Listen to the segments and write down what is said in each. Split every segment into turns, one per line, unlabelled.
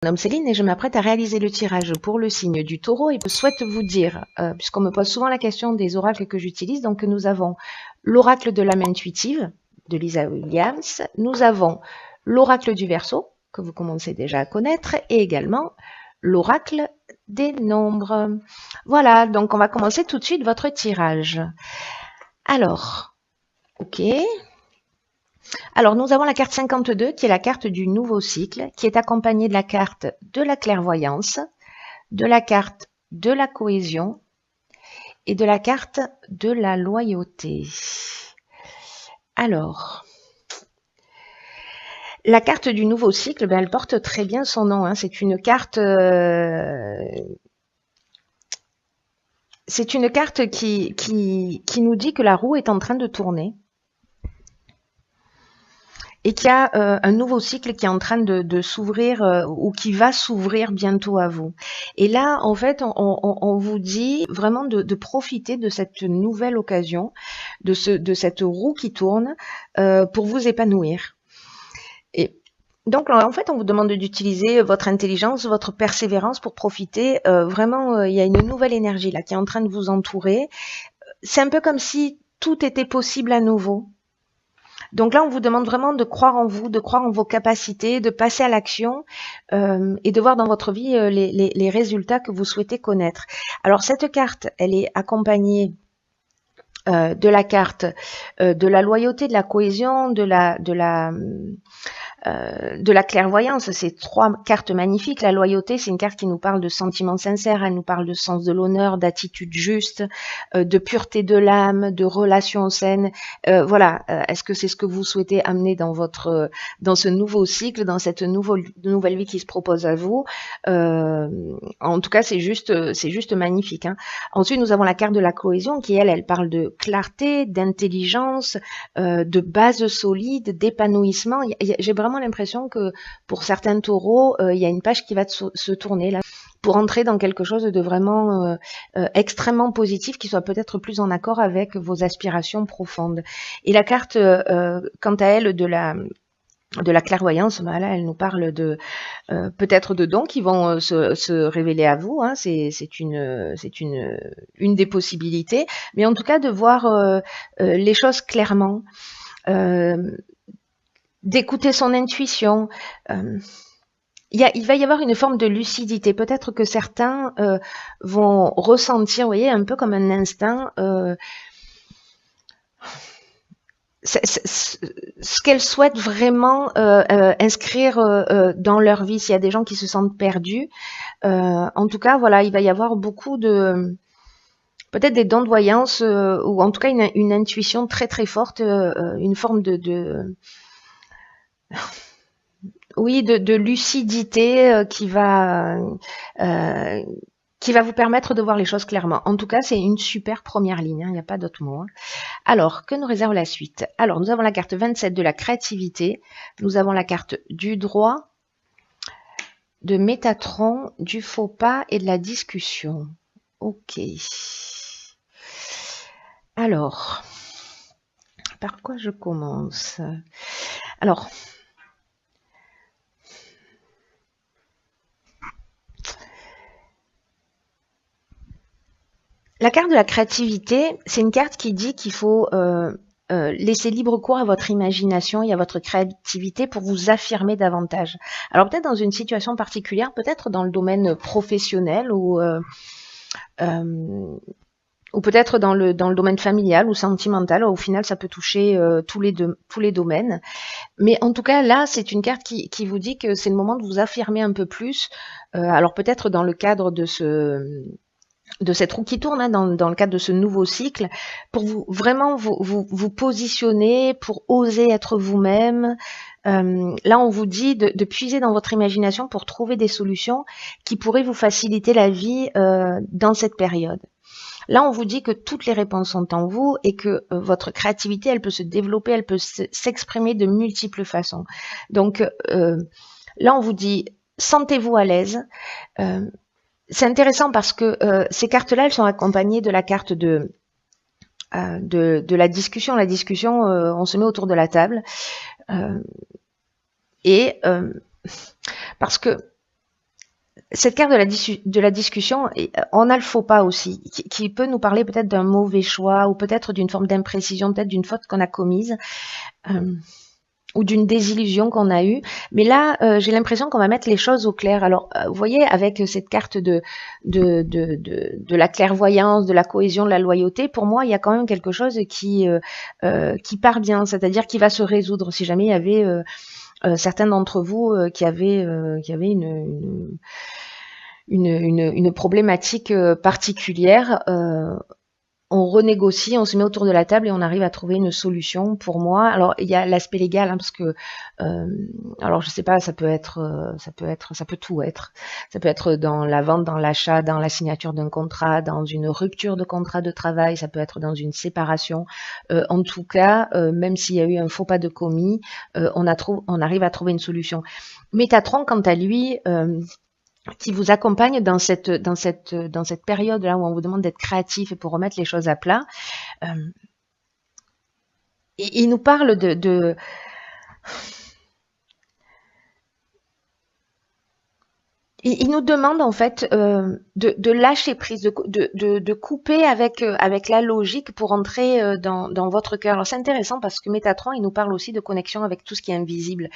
Mon nom est Céline et je m'apprête à réaliser le tirage pour le signe du taureau et je souhaite vous dire, puisqu'on me pose souvent la question des oracles que j'utilise, donc nous avons l'oracle de l'âme intuitive de Lisa Williams, nous avons l'oracle du Verseau que vous commencez déjà à connaître et également l'oracle des nombres. Voilà, donc on va commencer tout de suite votre tirage. Alors, ok. Alors, nous avons la carte 52, qui est la carte du nouveau cycle, qui est accompagnée de la carte de la clairvoyance, de la carte de la cohésion et de la carte de la loyauté. Alors, la carte du nouveau cycle, ben, elle porte très bien son nom. Hein. C'est une carte qui nous dit que la roue est en train de tourner. Et qu'il y a un nouveau cycle qui est en train de s'ouvrir ou qui va s'ouvrir bientôt à vous. Et là, en fait, on vous dit vraiment de profiter de cette nouvelle occasion, de cette roue qui tourne pour vous épanouir. Et donc, en fait, on vous demande d'utiliser votre intelligence, votre persévérance pour profiter. Vraiment, il y a une nouvelle énergie là qui est en train de vous entourer. C'est un peu comme si tout était possible à nouveau. Donc là, on vous demande vraiment de croire en vous, de croire en vos capacités, de passer à l'action et de voir dans votre vie les résultats que vous souhaitez connaître. Alors cette carte, elle est accompagnée de la carte de la loyauté, de la cohésion, de la clairvoyance. C'est trois cartes magnifiques. La loyauté, c'est une carte qui nous parle de sentiments sincères, elle nous parle de sens de l'honneur, d'attitude juste, de pureté de l'âme, de relations saines. Voilà. Est-ce que c'est ce que vous souhaitez amener dans dans ce nouveau cycle, dans cette nouvelle vie qui se propose à vous? En tout cas, c'est juste magnifique. Hein. Ensuite, nous avons la carte de la cohésion qui, elle parle de clarté, d'intelligence, de base solide, d'épanouissement. J'ai vraiment l'impression que pour certains taureaux, il y a une page qui va se tourner là pour entrer dans quelque chose de vraiment extrêmement positif qui soit peut-être plus en accord avec vos aspirations profondes. Et la carte, quant à elle, de la clairvoyance, voilà, elle nous parle de peut-être de dons qui vont se révéler à vous. Hein, c'est une des possibilités, mais en tout cas de voir les choses clairement. D'écouter son intuition. Il va y avoir une forme de lucidité. Peut-être que certains vont ressentir, vous voyez, un peu comme un instinct, ce qu'elles souhaitent vraiment inscrire dans leur vie. S'il y a des gens qui se sentent perdus, en tout cas, voilà, il va y avoir beaucoup de peut-être des dons de voyance ou en tout cas une intuition très très forte, une forme oui, de lucidité qui va vous permettre de voir les choses clairement. En tout cas, c'est une super première ligne, hein, il n'y a pas d'autre mot. Hein. Alors, que nous réserve la suite? Alors, nous avons la carte 27 de la créativité, nous avons la carte du droit, de Métatron, du faux pas et de la discussion. Ok. Alors, par quoi je commence? Alors, la carte de la créativité, c'est une carte qui dit qu'il faut laisser libre cours à votre imagination et à votre créativité pour vous affirmer davantage. Alors peut-être dans une situation particulière, peut-être dans le domaine professionnel ou peut-être dans le domaine familial ou sentimental. Au final, ça peut toucher tous les domaines. Mais en tout cas, là, c'est une carte qui vous dit que c'est le moment de vous affirmer un peu plus. Alors peut-être dans le cadre de cette roue qui tourne, hein, dans le cadre de ce nouveau cycle, pour vous vraiment vous positionner, pour oser être vous-même. Là, on vous dit de puiser dans votre imagination pour trouver des solutions qui pourraient vous faciliter la vie dans cette période. Là, on vous dit que toutes les réponses sont en vous et que votre créativité, elle peut se développer, elle peut s'exprimer de multiples façons. Donc là, on vous dit, sentez-vous à l'aise. C'est intéressant parce que ces cartes-là, elles sont accompagnées de la carte de la discussion. La discussion, on se met autour de la table. Parce que Cette carte de la discussion, on a le faux pas aussi, qui peut nous parler peut-être d'un mauvais choix ou peut-être d'une forme d'imprécision, peut-être d'une faute qu'on a commise. Ou d'une désillusion qu'on a eue. Mais là, j'ai l'impression qu'on va mettre les choses au clair. Alors, vous voyez, avec cette carte de la clairvoyance, de la cohésion, de la loyauté, pour moi, il y a quand même quelque chose qui part bien, c'est-à-dire qui va se résoudre. Si jamais il y avait certains d'entre vous qui avaient une problématique particulière, on renégocie, on se met autour de la table et on arrive à trouver une solution pour moi. Alors il y a l'aspect légal, hein, parce que alors je sais pas, ça peut tout être. Ça peut être dans la vente, dans l'achat, dans la signature d'un contrat, dans une rupture de contrat de travail, ça peut être dans une séparation. En tout cas, même s'il y a eu un faux pas de commis, on arrive à trouver une solution. Métatron, quant à lui, qui vous accompagne dans cette période-là où on vous demande d'être créatif et pour remettre les choses à plat. Il nous parle il nous demande en fait de lâcher prise, de couper avec la logique pour entrer dans votre cœur. Alors c'est intéressant parce que Métatron, il nous parle aussi de connexion avec tout ce qui est invisible.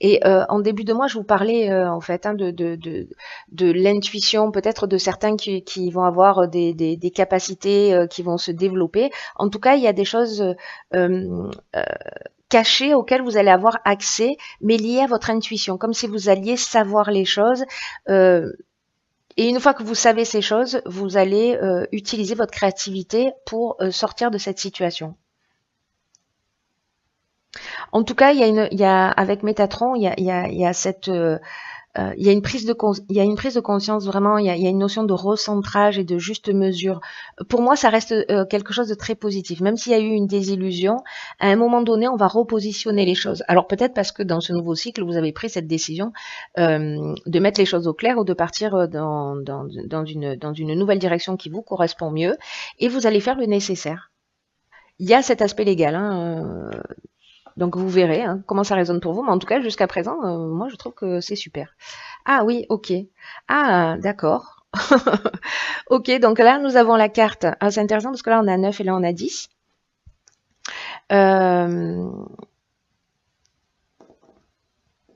Et en début de mois, je vous parlais en fait de l'intuition, peut-être de certains qui vont avoir des capacités qui vont se développer. En tout cas, il y a des choses cachées auxquelles vous allez avoir accès, mais liées à votre intuition, comme si vous alliez savoir les choses. Et une fois que vous savez ces choses, vous allez utiliser votre créativité pour sortir de cette situation. En tout cas, avec Métatron, il y a cette, il y a une prise de conscience vraiment. Il y a une notion de recentrage et de juste mesure. Pour moi, ça reste quelque chose de très positif. Même s'il y a eu une désillusion, à un moment donné, on va repositionner les choses. Alors peut-être parce que dans ce nouveau cycle, vous avez pris cette décision de mettre les choses au clair ou de partir dans une nouvelle direction qui vous correspond mieux, et vous allez faire le nécessaire. Il y a cet aspect légal, hein, donc vous verrez comment ça résonne pour vous. Mais en tout cas, jusqu'à présent, moi je trouve que c'est super. Ah oui, ok. Ah, d'accord. Ok, donc là nous avons la carte. Ah, c'est intéressant parce que là on a 9 et là on a 10. Il y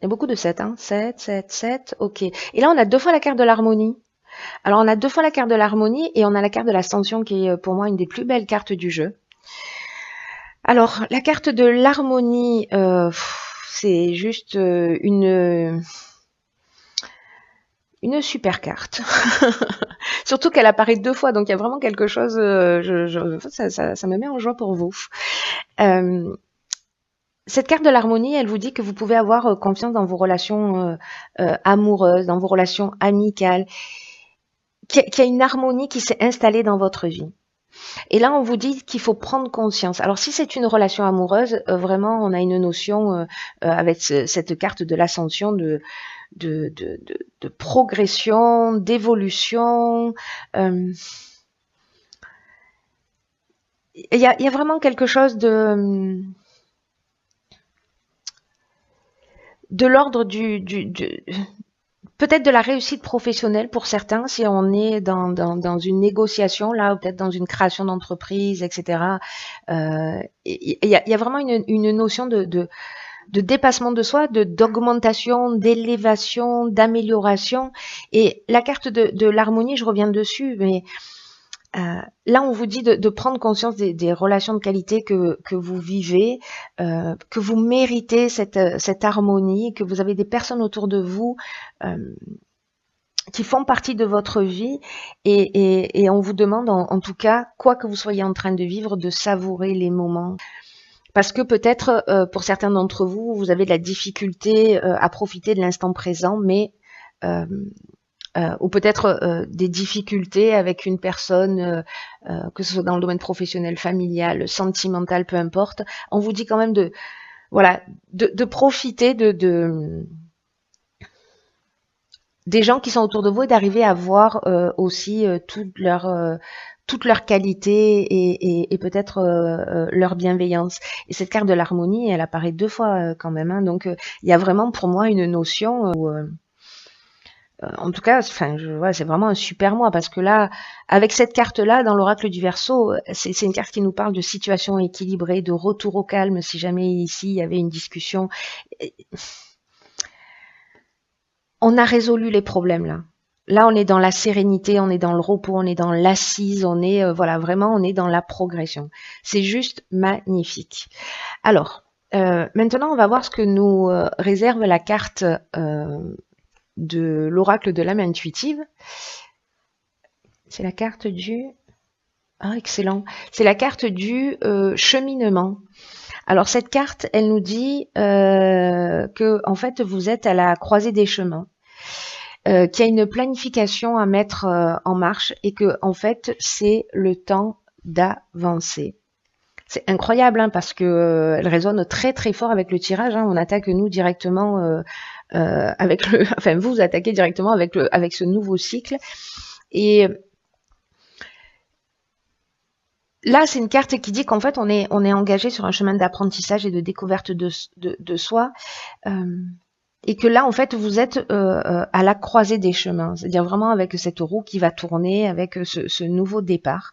a beaucoup de 7, hein. 7, 7, 7, ok. Et là on a 2 fois la carte de l'harmonie. Alors on a 2 fois la carte de l'harmonie et on a la carte de l'ascension qui est pour moi une des plus belles cartes du jeu. Alors, la carte de l'harmonie, c'est juste une super carte. Surtout qu'elle apparaît 2 fois, donc il y a vraiment quelque chose, ça me met en joie pour vous. Cette carte de l'harmonie, elle vous dit que vous pouvez avoir confiance dans vos relations amoureuses, dans vos relations amicales, qu'il y a une harmonie qui s'est installée dans votre vie. Et là, on vous dit qu'il faut prendre conscience. Alors, si c'est une relation amoureuse, vraiment, on a une notion avec cette carte de l'ascension de progression, d'évolution. Il y a vraiment quelque chose de l'ordre peut-être de la réussite professionnelle pour certains, si on est dans une négociation, là, ou peut-être dans une création d'entreprise, etc. Il y a vraiment une notion de dépassement de soi, d'augmentation, d'élévation, d'amélioration. Et la carte de l'harmonie, je reviens dessus, mais là, on vous dit de prendre conscience des relations de qualité que vous vivez, que vous méritez cette harmonie, que vous avez des personnes autour de vous qui font partie de votre vie, et on vous demande en tout cas, quoi que vous soyez en train de vivre, de savourer les moments. Parce que peut-être, pour certains d'entre vous, vous avez de la difficulté à profiter de l'instant présent, mais ou peut-être des difficultés avec une personne, que ce soit dans le domaine professionnel, familial, sentimental, peu importe. On vous dit quand même de profiter des gens qui sont autour de vous et d'arriver à voir aussi toutes leurs qualités et peut-être leur bienveillance. Et cette carte de l'harmonie, elle apparaît 2 fois quand même. Donc il y a vraiment pour moi une notion où En tout cas, enfin, ouais, c'est vraiment un super mois parce que là, avec cette carte-là, dans l'oracle du Verseau, c'est une carte qui nous parle de situation équilibrée, de retour au calme si jamais ici il y avait une discussion. On a résolu les problèmes là. Là, on est dans la sérénité, on est dans le repos, on est dans l'assise, on est voilà, vraiment, on est dans la progression. C'est juste magnifique. Alors, maintenant, on va voir ce que nous réserve la carte de l'oracle de l'âme intuitive. C'est la carte du... Ah, excellent. C'est la carte du cheminement. Alors, cette carte, elle nous dit que, en fait, vous êtes à la croisée des chemins. Qu'il y a une planification à mettre en marche et que en fait c'est le temps d'avancer. C'est incroyable hein, parce que elle résonne très très fort avec le tirage. Hein. On attaque nous directement avec le, enfin vous attaquez directement avec ce nouveau cycle. Et là, c'est une carte qui dit qu'en fait on est engagé sur un chemin d'apprentissage et de découverte de soi. Et que là, en fait, vous êtes à la croisée des chemins, c'est-à-dire vraiment avec cette roue qui va tourner, avec ce nouveau départ,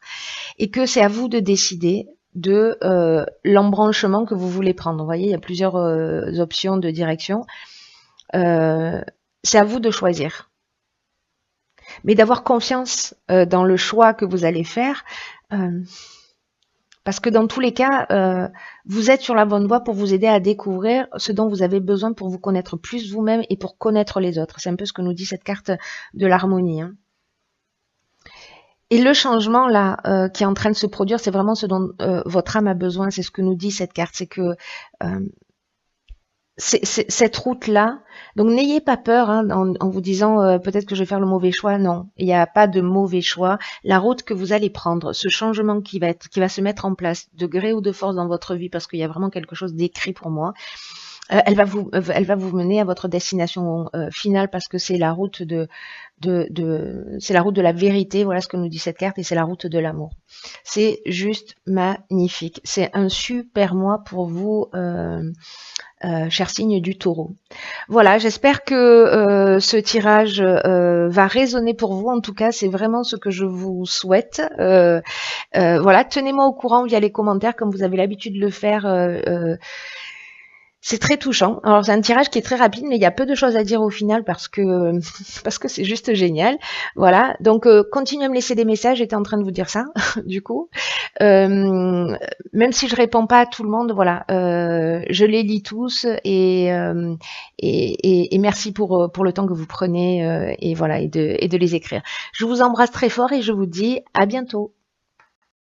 et que c'est à vous de décider de l'embranchement que vous voulez prendre. Vous voyez, il y a plusieurs options de direction. C'est à vous de choisir. Mais d'avoir confiance dans le choix que vous allez faire. Parce que dans tous les cas, vous êtes sur la bonne voie pour vous aider à découvrir ce dont vous avez besoin pour vous connaître plus vous-même et pour connaître les autres. C'est un peu ce que nous dit cette carte de l'harmonie. Hein. Et le changement là qui est en train de se produire, c'est vraiment ce dont votre âme a besoin. C'est ce que nous dit cette carte. C'est que cette route-là, donc n'ayez pas peur hein, en vous disant peut-être que je vais faire le mauvais choix. Non, il n'y a pas de mauvais choix. La route que vous allez prendre, ce changement qui va se mettre en place de gré ou de force dans votre vie, parce qu'il y a vraiment quelque chose d'écrit pour moi. Elle va vous mener à votre destination finale parce que c'est la route c'est la route de la vérité. Voilà ce que nous dit cette carte et c'est la route de l'amour. C'est juste magnifique. C'est un super mois pour vous. Cher signe du taureau. Voilà, j'espère que ce tirage va résonner pour vous. En tout cas, c'est vraiment ce que je vous souhaite. Voilà, tenez-moi au courant via les commentaires comme vous avez l'habitude de le faire. C'est très touchant. Alors c'est un tirage qui est très rapide, mais il y a peu de choses à dire au final parce que c'est juste génial. Voilà. Donc continuez à me laisser des messages. J'étais en train de vous dire ça, du coup. Même si je réponds pas à tout le monde, voilà, je les lis tous et merci pour le temps que vous prenez et voilà et de les écrire. Je vous embrasse très fort et je vous dis à bientôt.